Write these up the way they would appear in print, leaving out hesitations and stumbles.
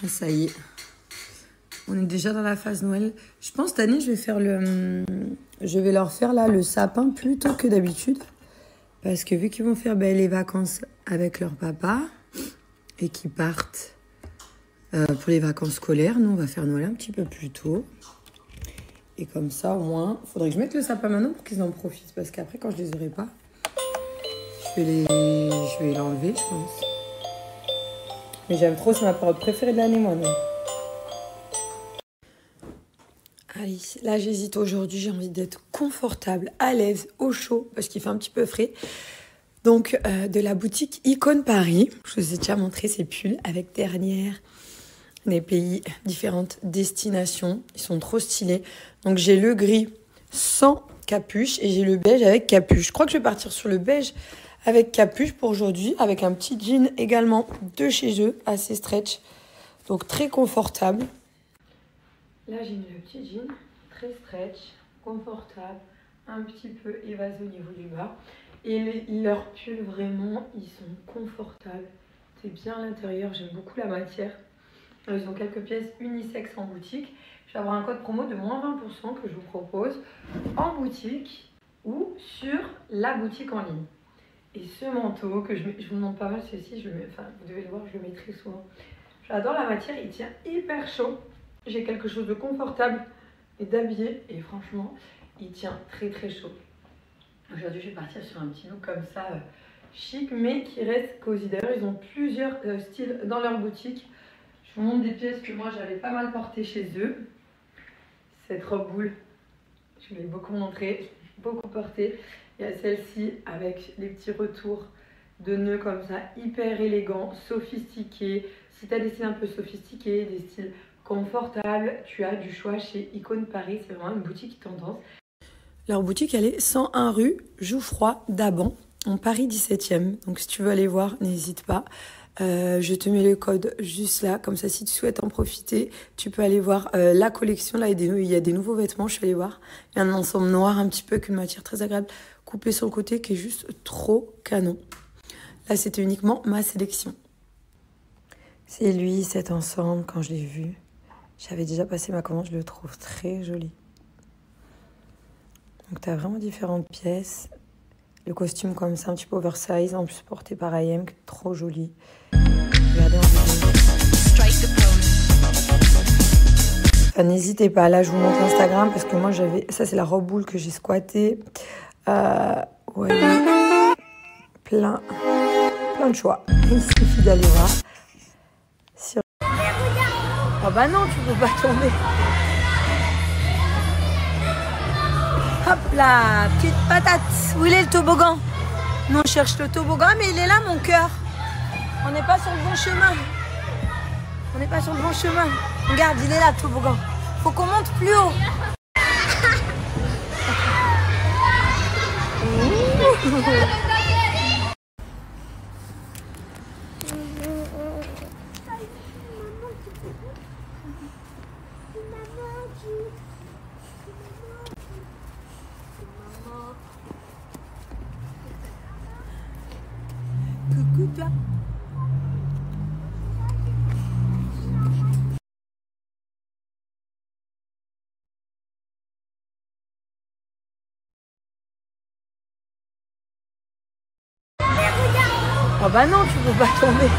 Ça y est. On est déjà dans la phase Noël. Je pense cette année, je vais leur faire là le sapin plus tôt que d'habitude. Parce que vu qu'ils vont faire les vacances avec leur papa et qu'ils partent pour les vacances scolaires, nous on va faire Noël un petit peu plus tôt. Et comme ça au moins, il faudrait que je mette le sapin maintenant pour qu'ils en profitent. Parce qu'après quand je les aurai pas, je vais l'enlever je pense. Mais j'aime trop, c'est ma période préférée de l'année moi. Allez, là j'hésite aujourd'hui, j'ai envie d'être confortable, à l'aise, au chaud, parce qu'il fait un petit peu frais. Donc de la boutique Icône Paris, je vous ai déjà montré ces pulls avec dernière, des pays, différentes destinations, ils sont trop stylés. Donc j'ai le gris sans capuche et j'ai le beige avec capuche. Je crois que je vais partir sur le beige avec capuche pour aujourd'hui, avec un petit jean également de chez eux, assez stretch, donc très confortable. Là, j'ai mis le petit jean, très stretch, confortable, un petit peu évasé au niveau du bas. Et leurs pulls, vraiment, ils sont confortables. C'est bien à l'intérieur, j'aime beaucoup la matière. Ils ont quelques pièces unisex en boutique. Je vais avoir un code promo de moins 20% que je vous propose en boutique ou sur la boutique en ligne. Et ce manteau, que je vous montre pas mal, celui-ci, vous devez le voir, je le mets très souvent. J'adore la matière, il tient hyper chaud. J'ai quelque chose de confortable et d'habillé et franchement, il tient très très chaud. Aujourd'hui, je vais partir sur un petit look comme ça, chic, mais qui reste cosy. D'ailleurs, ils ont plusieurs styles dans leur boutique. Je vous montre des pièces que moi, j'avais pas mal portées chez eux. Cette robe boule, je l'ai beaucoup montrée, beaucoup portée. Il y a celle-ci avec les petits retours de nœuds comme ça, hyper élégant, sophistiqué. Si tu as des styles un peu sophistiqués, des styles confortables, tu as du choix chez Icône Paris. C'est vraiment une boutique tendance. Leur boutique, elle est 101 rue Jouffroy d'Aban, en Paris 17e. Donc si tu veux aller voir, n'hésite pas. Je te mets le code juste là, comme ça si tu souhaites en profiter, tu peux aller voir la collection. Là, il y a des nouveaux vêtements, je suis allée voir. Il y a un ensemble noir un petit peu, avec une matière très agréable, coupé sur le côté, qui est juste trop canon. Là, c'était uniquement ma sélection. C'est lui, cet ensemble, quand je l'ai vu. J'avais déjà passé ma commande, je le trouve très joli. Donc, tu as vraiment différentes pièces. Le costume comme ça, un petit peu oversize, en plus porté par I.M, trop joli. Regardez en vidéo. Enfin, n'hésitez pas, là je vous montre Instagram parce que moi j'avais... Ça c'est la robe boule que j'ai squattée. Ouais, plein de choix. Il suffit d'aller voir. Oh bah non, tu peux pas tomber. Hop là, petite patate. Où il est le toboggan? Non, on cherche le toboggan, mais il est là, mon cœur. On n'est pas sur le bon chemin. On n'est pas sur le bon chemin. Regarde, il est là, le toboggan. Faut qu'on monte plus haut. Coucou toi. Oh bah non, tu peux pas tomber.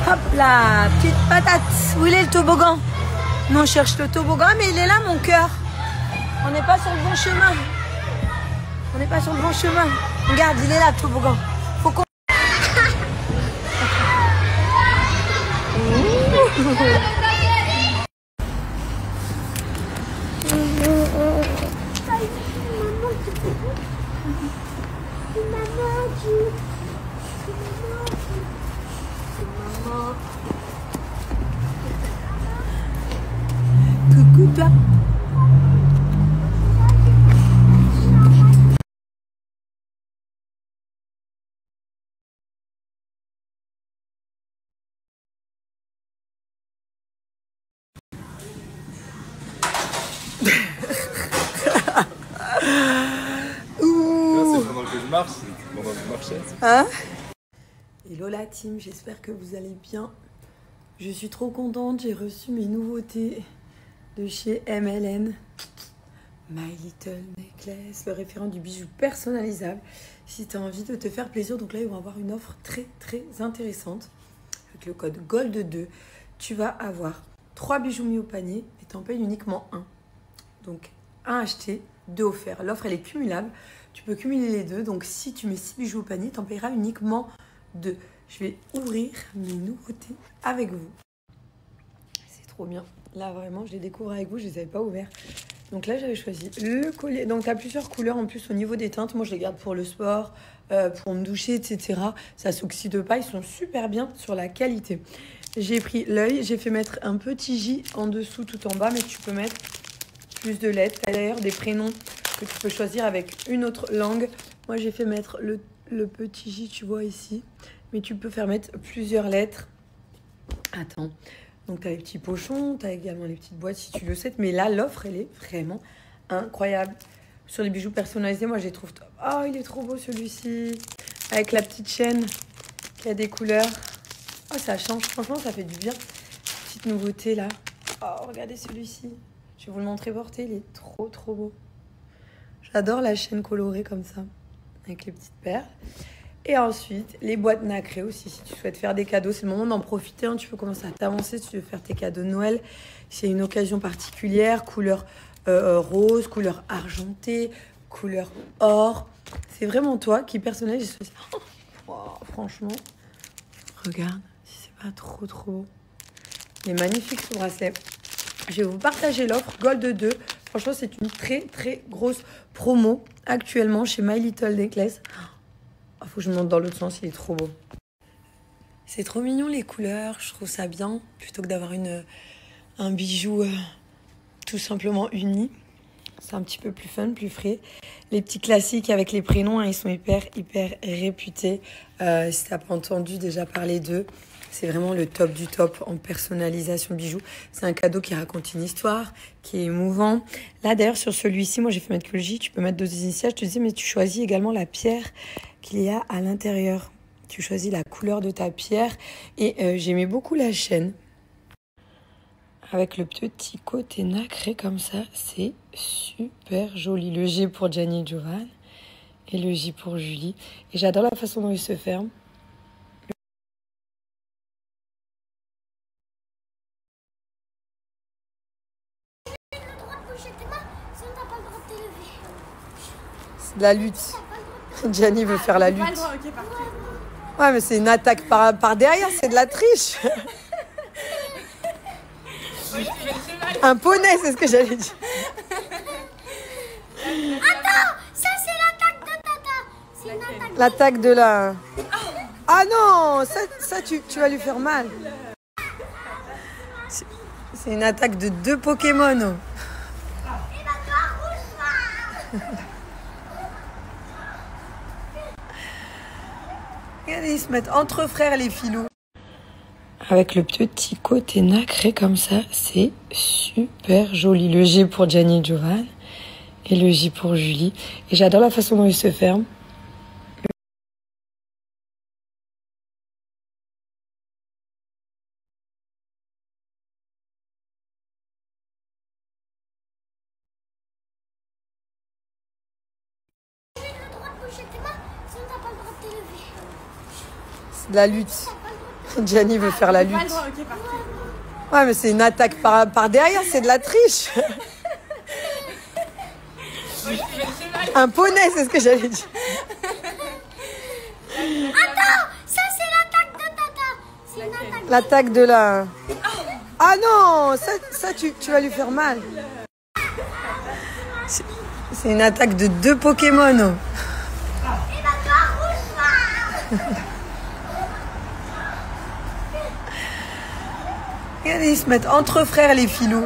Hop là, petite patate. Où il est le toboggan? Non, on cherche le toboggan, mais il est là, mon cœur. On n'est pas sur le bon chemin. On n'est pas sur le bon chemin. Regarde, il est là, le toboggan. Faut qu'on... Coucou toi. marche, on va marcher. Hein? Hello la team, j'espère que vous allez bien. Je suis trop contente, j'ai reçu mes nouveautés de chez MLN. My Little Necklace, le référent du bijou personnalisable. Si tu as envie de te faire plaisir, donc là ils vont avoir une offre très intéressante. Avec le code GOLD2, tu vas avoir 3 bijoux mis au panier et tu en payes uniquement un. Donc un acheté, 2 offerts. L'offre elle est cumulable, tu peux cumuler les deux. Donc si tu mets 6 bijoux au panier, tu en payeras uniquement 2. Je vais ouvrir mes nouveautés avec vous. C'est trop bien. Là vraiment je les découvre avec vous, je les avais pas ouverts. Donc là j'avais choisi le collier. Donc tu as plusieurs couleurs en plus au niveau des teintes. Moi je les garde pour le sport, pour me doucher, etc. Ça s'oxyde pas, ils sont super bien sur la qualité. J'ai pris l'œil, j'ai fait mettre un petit J en dessous tout en bas, mais tu peux mettre plus de lettres. Tu as d'ailleurs des prénoms que tu peux choisir avec une autre langue. Moi j'ai fait mettre le petit J, tu vois ici. Mais tu peux faire mettre plusieurs lettres. Attends. Donc, tu as les petits pochons, tu as également les petites boîtes si tu le souhaites. Mais là, l'offre, elle est vraiment incroyable. Sur les bijoux personnalisés, moi, je les trouve top. Oh, il est trop beau celui-ci. Avec la petite chaîne qui a des couleurs. Oh, ça change. Franchement, ça fait du bien. Petite nouveauté, là. Oh, regardez celui-ci. Je vais vous le montrer porté. Il est trop beau. J'adore la chaîne colorée comme ça. Avec les petites perles. Et ensuite, les boîtes nacrées aussi. Si tu souhaites faire des cadeaux, c'est le moment d'en profiter. Hein. Tu peux commencer à t'avancer si tu veux faire tes cadeaux de Noël. C'est une occasion particulière. Couleur rose, couleur argentée, couleur or. C'est vraiment toi qui personnalise. Oh, franchement, regarde si c'est pas trop beau. Il est magnifique ce bracelet. Je vais vous partager l'offre GOLD2. Franchement, c'est une très grosse promo actuellement chez My Little Necklace. Il faut que je me monte dans l'autre sens, il est trop beau. C'est trop mignon les couleurs, je trouve ça bien. Plutôt que d'avoir un bijou tout simplement uni. C'est un petit peu plus fun, plus frais. Les petits classiques avec les prénoms, hein, ils sont hyper réputés. Si tu n'as pas entendu déjà parler d'eux, c'est vraiment le top du top en personnalisation de bijoux. C'est un cadeau qui raconte une histoire, qui est émouvant. Là d'ailleurs sur celui-ci, moi j'ai fait mettre que le J, tu peux mettre 2 initiales. Je te disais, mais tu choisis également la pierre qu'il y a à l'intérieur. Tu choisis la couleur de ta pierre. Et j'aimais beaucoup la chaîne. Avec le petit côté nacré comme ça, c'est super joli. Le G pour Gianni et Giovanni et le J pour Julie. Et j'adore la façon dont il se ferme. C'est de la lutte. Gianni veut faire la lutte. Ouais, mais c'est une attaque par derrière, c'est de la triche. Un poney, c'est ce que j'allais dire. Attends, ça c'est l'attaque de Tata. C'est une attaque. L'attaque de la... Ah non, ça tu vas lui faire mal. C'est une attaque de 2 Pokémon. Regardez, ils se mettent entre frères les filous. Avec le petit côté nacré comme ça, c'est super joli. Le G pour Gianni et Giovanni et le J pour Julie. Et j'adore la façon dont il se ferme. C'est de la lutte. Gianni veut faire la lutte. Ouais, mais c'est une attaque par derrière, c'est de la triche. Un poney, c'est ce que j'allais dire. Attends, ça c'est l'attaque de Tata. C'est une attaque. L'attaque de la... Ah non, ça tu vas lui faire mal. C'est une attaque de 2 Pokémon. Regardez, ils se mettent entre frères les filous.